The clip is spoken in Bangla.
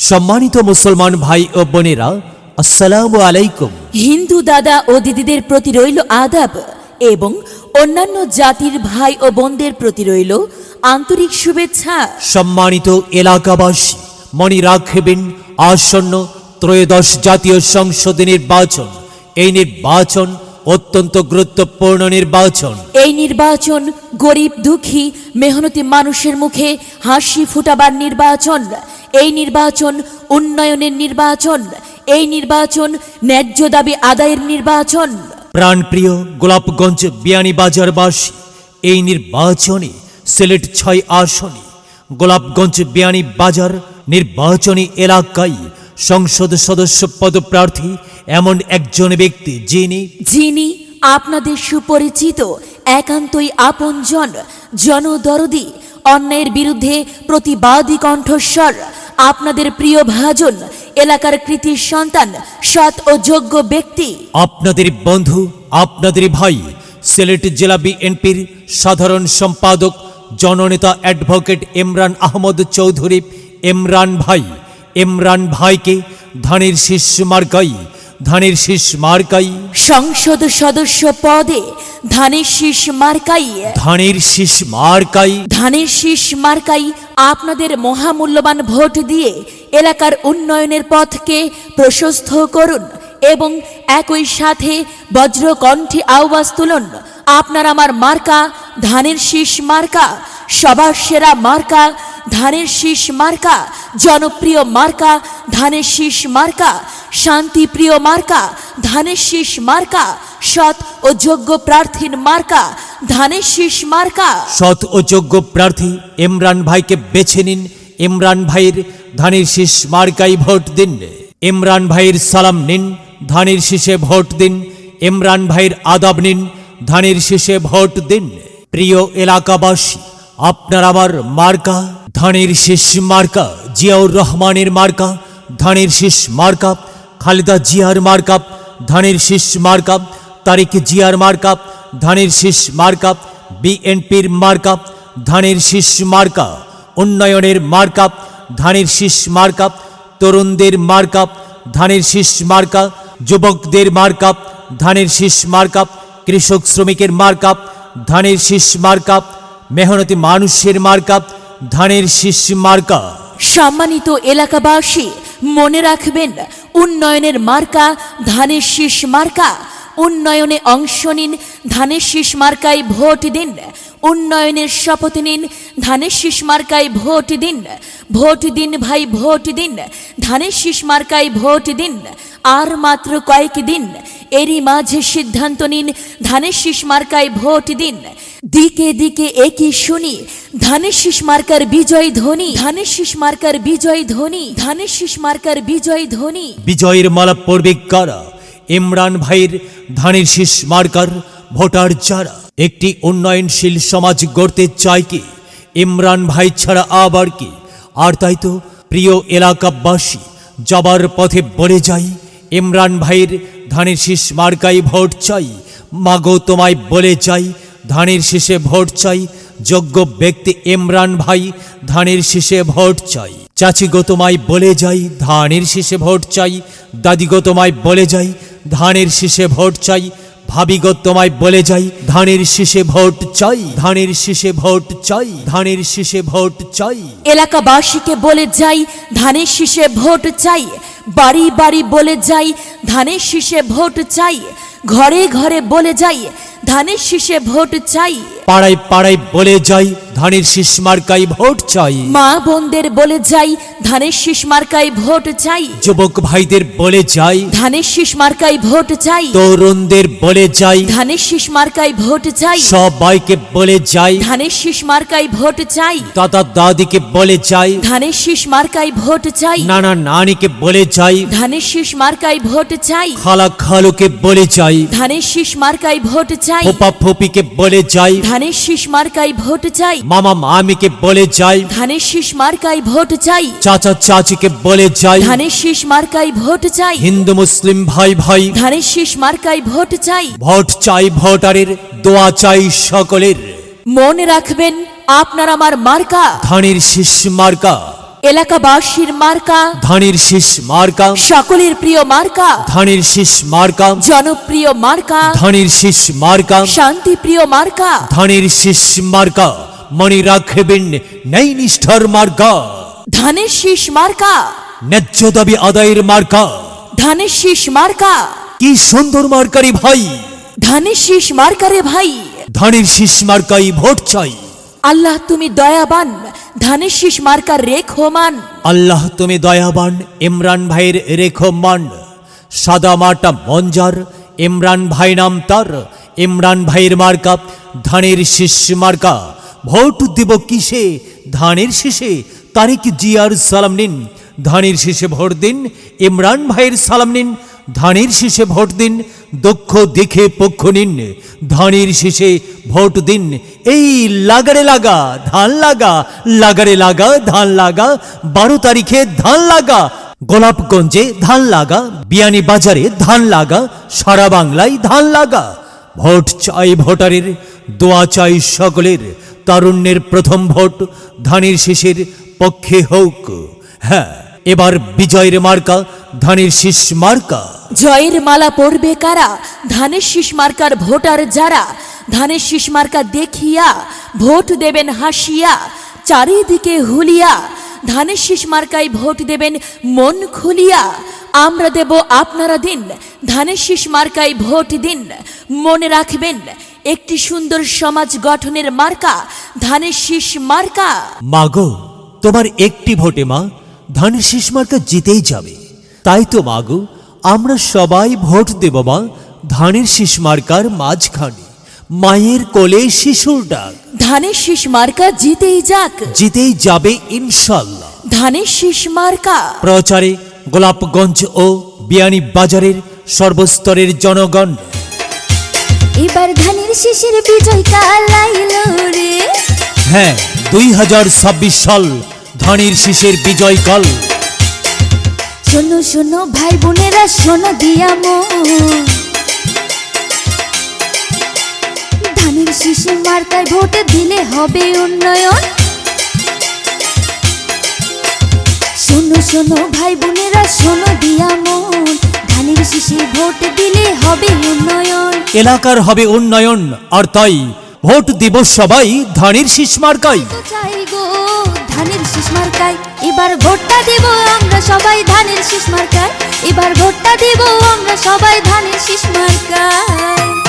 সম্মানিত মুসলমান ভাই ও বোনেরা, আসসালামু আলাইকুম। হিন্দু দাদা ও দিদিদের প্রতি রইল আদাব এবং অন্যান্য জাতির ভাই ও বোনদের প্রতি রইল আন্তরিক শুভেচ্ছা। সম্মানিত এলাকাবাসী, মনে রাখবেন আসন্ন ত্রয়োদশ জাতীয় সংসদ নির্বাচন। এই নির্বাচন অত্যন্ত গুরুত্বপূর্ণ নির্বাচন। এই নির্বাচন গরিব দুঃখী মেহনতি মানুষের মুখে হাসি ফুটাবার নির্বাচন। এই নির্বাচন উন্নয়নের নির্বাচন। এই নির্বাচন ন্যায্য দাবি আদায়ের নির্বাচন। প্রাণপ্রিয় গোলাপগঞ্জ বিয়ানীবাজারবাসী, এই নির্বাচনে সিলেট ৬ আসনে গোলাপগঞ্জ বিয়ানীবাজার নির্বাচনী এলাকায় সংসদ সদস্য পদপ্রার্থী এমন একজন ব্যক্তি যিনি আপনাদের সুপরিচিত, একান্তই আপনজন, জনদরদি, অন্যায়ের বিরুদ্ধে প্রতিবাদী কণ্ঠস্বর, আপনাদের প্রিয় ভাজন, এলাকার কৃতি সন্তান, সৎ ও যোগ্য ব্যক্তি, আপনাদের বন্ধু, আপনাদের ভাই, সিলেট জেলা বিএনপির সাধারণ সম্পাদক জননেতা অ্যাডভোকেট ইমরান আহমদ চৌধুরী। ইমরান ভাইকে ধানের শীষ মার্কাই সংসদ সদস্য পদে ধানের শীষ মার্কাই আপনাদের মহামূল্যবান ভোট দিয়ে এলাকার উন্নয়নের পথকে প্রশস্ত করুন এবং একই সাথে বজ্রকণ্ঠে আওয়াজ তুলুন, আপনার আমার মার্কা ধানের শীষ মার্কা, সবার সেরা মার্কা ধানের শীষ মার্কা, জনপ্রিয় মার্কা ধানের শীষ মার্কা, শান্তিপ্রিয় মার্কা ধানের শীষ মার্কা, সৎ ও যোগ্য প্রার্থীর মার্কা ধানের শীষ মার্কা। সৎ ও যোগ্য প্রার্থী ইমরান ভাইকে বেছে নিন। ইমরান ভাইয়ের ধানের শীষ মার্কাই ভোট দিন। ইমরান ভাইয়ের সালাম নিন, ধানের শীষে ভোট দিন। ইমরান ভাইয়ের আদাব নিন, ধানের শীষে ভোট দিন। প্রিয় এলাকাবাসী, আপনার আমার মার্কা ধানের শীষ মার্কা, জিয়াউর রহমানের মার্কা ধানের শীষ মার্কা, খালেদা জিয়ার মার্কা ধানের শীষ মার্কা, তারেক জিয়ার মার্কা ধানের শীষ মার্কা, বিএনপির মার্কা ধানের শীষ মার্কা, উন্নয়নের মার্কা ধানের শীষ মার্কা, তরুণদের মার্কা ধানের শীষ মার্কা, যুবকদের মার্কা ধানের শীষ মার্কা, কৃষক শ্রমিকের মার্কা ধানের শীষ মার্কা, মেহনতি মানুষের মার্কা ধানের শীষ মার্কা। সম্মানিত এলাকাবাসী, মনে রাখবেন, উন্নয়নের মার্কা ধানের শীষ মার্কা। উন্নয়নে অংশ নিন, ধানের শীষ মার্কায় ভোট দিন। উন্নয়নের শপথ নিন, ধানের শীষ মার্কায় ভোট দিন। ভোট দিন ভাই, ভোট দিন, ধানের শীষ মার্কায় ভোট দিন। আর মাত্র কয়েকদিন, এরই মাঝে সিদ্ধান্ত নিন, ধানের শীষ মার্কায় ভোট দিন। দিকে দিকে একই শুনি ধানের শীষ মার্কার বিজয় ধ্বনি, ধানের শীষ মার্কার বিজয় ধ্বনি, ধানের শীষ মার্কার বিজয় ধ্বনি। বিজয়ের মালা পড়বে কারা? ইমরান ভাইয়ের ধানের শীষ মার্কার ভোটার যারা একটি উন্নয়নশীল সমাজ গড়তে চায় কি? ইমরান ভাই ছাড়া আবার কি? আর তাই তো প্রিয় এলাকাবাসী, যাবার পথে বলে যাই, ইমরান ভাইয়ের ধানের শীষ মার্কাই ভোট চাই। মাগো তোমায় বলে যাই, ধানের শীষে ভোট চাই। যোগ্য ব্যক্তি ইমরান ভাই, ধানের শীষে ভোট চাই। চাচি গো তোমায় বলে যাই, ধানের শীষে ভোট চাই। দাদি গো তোমায় বলে যাই, ধানের শীষে ভোট চাই। ভাবি গো তোমায় বলে যাই, ধানের শীষে ভোট চাই, ধানের শীষে ভোট চাই, ধানের শীষে ভোট চাই। এলাকাবাসীকে বলে যাই, ধানের শীষে ভোট চাই। বাড়ি বাড়ি বলে যাই, ধানের শীষে ভোট চাই। ঘরে ঘরে বলে যাই, ধানের শীষে ভোট চাই। পাড়ায় পাড়ায় বলে যাই, ধানের শীষ মার্কাই ভোট চাই। মা বোনদের বলে যাই, ধানের শীষ মার্কায় ভোট চাই। যুবক ভাইদের বলে যাই, ধানের শীষ মার্কায় ভোট চাই। তরুণদের বলে যাই, ধানের শীষ মার্কায় ভোট চাই। সবাইকে বলে যাই, ধানের শীষ মার্কায় ভোট চাই। দাদা দাদিকে বলে যাই, ধানের শীষ মার্কায় ভোট চাই। নানা নানিকে বলে যাই, ধানের শীষ মার্কায় ভোট চাই। খালা খালুকে বলে যাই, ধানের শীষ মার্কায় ভোট চাই। ফুপা ফুপিকে বলে যাই, ধানের শীষ মার্কায় ভোট চাই। মামা মামিকে বলে যাই, ধানের শীষ মার্কায় ভোট চাই। চাচা চাচিকে বলে যাই, ধানের শীষ মার্কায় ভোট চাই। হিন্দু মুসলিম ভাই ভাই, ধানের শীষ মার্কায় ভোট চাই। ভোট চাই ভোটারের, দোয়া চাই সকলের। মনে রাখবেন, আপনার আমার মার্কা ধানের শীষ মার্কা। এলাকাবাসীর মার্কা ধানের শীষ মার্কা, সকলের প্রিয় মার্কা, ধানের শীষ মার্কা, জনপ্রিয় মার্কা, ধানের শীষ মার্কা, শান্তিপ্রিয় মার্কা, ধানের শীষ মার্কা, মনে রাখবেন ন্যায় নিষ্ঠার মার্কা, ধানের শীষ মার্কা, ন্যায্য দাবি আদায়ের মার্কা। ধানের শীষ মার্কা, কি সুন্দর মার্কারি ভাই, ধানের শীষ মার্কারে ভাই। ধানের শীষ মার্কাই ভোট চাই। আল্লাহ তুমি দয়াবান, ধানের শীষ মার্কার রেখমান। আল্লাহ তুমি দয়াবান, ইমরান ভাইয়ের রেখমান। সাদা মাটা মঞ্জার, ইমরান ভাই নাম তার। ইমরান ভাইয়ের মার্কা ধানের শীষ মার্কা। ভোট দিব কিসে? ধানের শীষে। তারিক জিয়ার সালাম নিন, ধানের শীষে ভোট দিন। ইমরান ভাইয়ের সালাম নিন, ধানের শীষে ভোট দিন। দক্ষ দেখে পক্ষ নিন, ধানের শীষে ভোট দিন। এই লাগারে লাগা ধান লাগা, লাগারে লাগা ধান লাগা। 12 তারিখে ধান লাগা, গোলাপগঞ্জে ধান লাগা, বিয়ানী বাজারে ধান লাগা, সারা বাংলায় ধান লাগা। ভোট চাই ভোটারের, দোয়া চাই সকলের। তারুণ্যের প্রথম ভোট ধানের শীষের পক্ষে হোক। হ্যাঁ, এবার বিজয়ের মার্কা ধানের শীষ মার্কা। জয়ের মালা পরবে কারা? ধানের শীষ মার্কার ভোটার যারা। ধানের শীষ মার্কা দেখিয়া ভোট দেবেন হাসিয়া, চারিদিকে হুলিয়া। ধানের শীষ মার্কায় ভোট দেবেন মন খুলিয়া। আমরা দেব আপনারা দিন, ধানের শীষ মার্কায় ভোট দিন। মনে রাখবেন একটি সুন্দর সমাজ গঠনের মার্কা ধানের শীষ মার্কা। মাগো, তোমার একটি ভোটে মা ধানের শীষ মার্কা জিতেই যাবে। তাই তো মাগো, আমরা সবাই ভোট দেব মা ধানের শীষ মার্কার মাঝখানে। মায়ের কোলে শিশুর ডাক, ধানের শীষ মার্কা জিতেই যাক, জিতেই যাবে ইনশাল্লাহ। ধানের শীষ মার্কা। প্রচারে গোলাপগঞ্জ ও বিয়ানী বাজারের সর্বস্তরের জনগণ। এবার ধানের শীষের বিজয় কাল আইলো রে। হ্যাঁ, 2026 সাল ধানের শীষের বিজয় কাল। শোনো শোনো ভাই বোনেরা, শোনো দিয়া মন, ধানের শীষ মার্কায় ভোট দিলে হবে উন্নয়ন। শোনো শোনো ভাই বোনেরা, শোনো দিয়া মন, ধানের শীষে ভোট দিলে হবে উন্নয়ন। এলাকার হবে উন্নয়ন, আর তাই ভোট দিব সবাই ধানের শীষ মার্কায়। তো চাই গো ধানের শীষ মার্কায়, এবার ভোটটা দেব আমরা সবাই ধানের শীষ মার্কায়। এবার ভোটটা দেব আমরা সবাই ধানের শীষ মার্কায়।